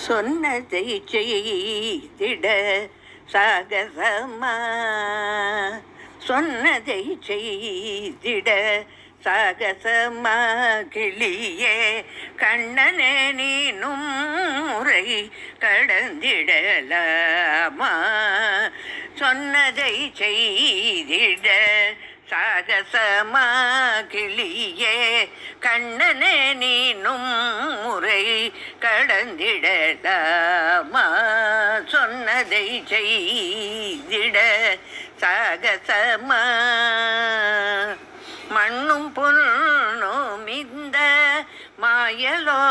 சொன்னதை செய்திட சாகசமா, சொன்னதை செய்திட சாகசமா, கிளியே கண்ணனே நீனும் முறை கடந்திடலாமா, சொன்னதை செய்திட சாகசமா, கிளியே கண்ணனே நீனும் முறை கடந்திடலாமா, சொன்னதை செய்திட சாகசமா, மண்ணும் பொன்னும் இந்த மாயலோகமெல்லாம்,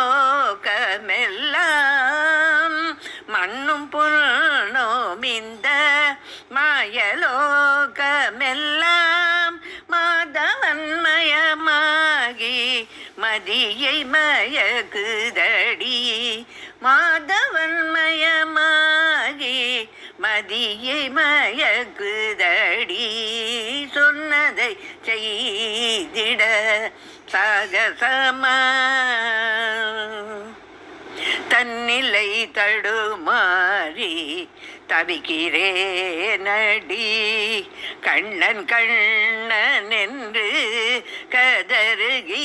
மண்ணும் பொன்னும் இந்த மாயலோகமெல்லாம் மாதவன்மயமாகி மதியை மயக்குதடி, மாதவன்மயமாகி மதியை மயக்குதடி, சொன்னதை செய்திட சாகசமா, தன்னிலை தடுமாறி தவிக்கிறேனடி, கண்ணன் கண்ணன் என்று கதறுகிறேனடி,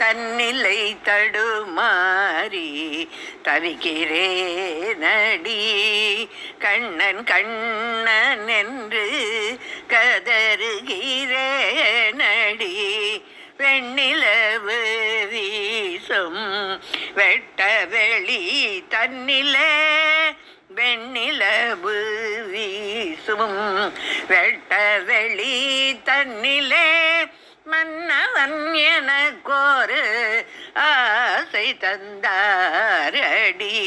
தன்னிலை தடுமாறி தவிக்கிறேனடி, கண்ணன் கண்ணன் என்று கதறுகிறேனடி, வெண்ணிலவு வீசும் வெட்ட வெளி தன்னிலே, வெண்ணிலவு வீசும் வெட்ட வெளி தன்னிலே, மன்னவன் எனக்கோரு ஆசை தந்தாரடி,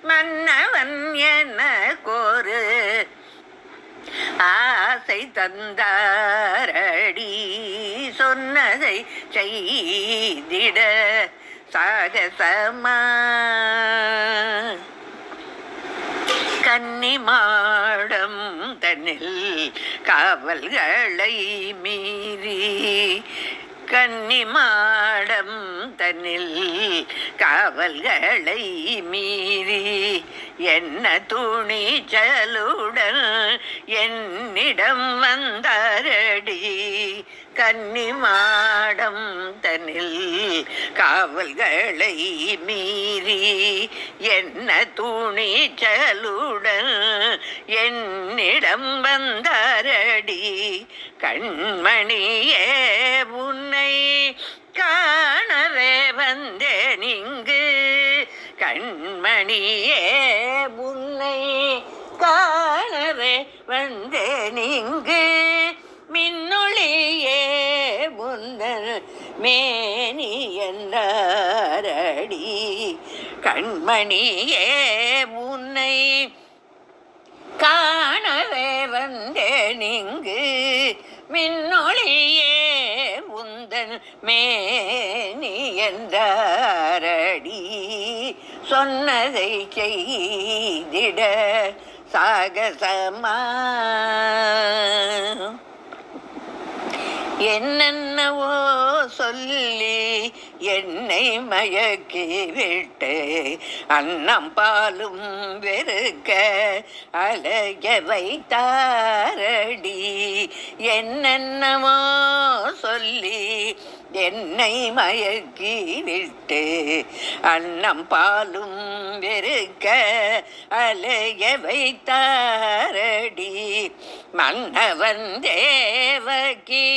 மன்னவன் எனக்கோரு ஆசை தந்தாரடி, சொன்னதை செய்திட சாகசமா, கன்னிமாடம் தன்னில் காவல்களை மீறி, கன்னிமாடம் தன்னில் காவல்களை மீறி, என்ன துணிச்சலுடன் என்னிடம் வந்தாரடி, கன்னிமாடம் தன்னில் காவல்களை மீறி, என்ன துணிச்சலுடன் என்னிடம் வந்தாரடி, கண்மணியே உன்னை காணவே வந்தேன் இங்கு, கண்மணியே உன்னை காணவே வந்தேன் இங்கு, மின்னொளியே முந்தன் மேனி என்றாரடி, கண்மணியே உன்னை காணவே வந்தேன் இங்கு, மின்னொளியே முந்தன் மேனி என்றாரடி, சொன்னதை செய்திட சாகசமா, என்னென்னவோ சொல்லி என்னை மயக்கி விட்டு அன்னம் பாலும் வெறுக்க அலைய வைத்தாரடி, என்னென்னவோ சொல்லி என்னை மயக்கி விட்டு அன்னம் பாலும் வெறுக்க அலைய வைத்தாரடி, மன்னவன் தேவகி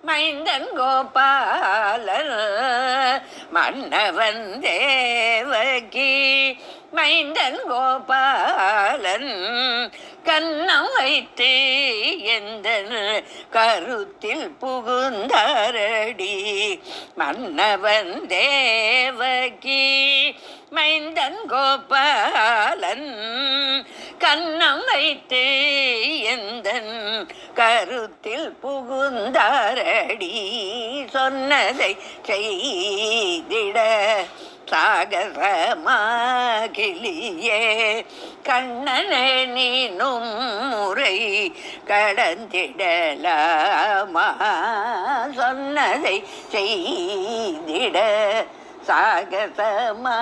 மைந்தன் கோபாலன், மன்னவன் தேவகி மைந்தன் கோபாலன், கண்ணம் வைத்து எந்த கருத்தில் புகுந்தாரடி, மன்னவன் தேவகி மைந்தன் கோபாலன், கண்ணம் வைத்து எந்த கருத்தில் புகுந்தாரடி, சொன்னதை செய்திட சாகசமா, கிளியே கண்ணனே நீனும் முறை கடந்திடலாமா, சொன்னதை செய்திட சாகசமா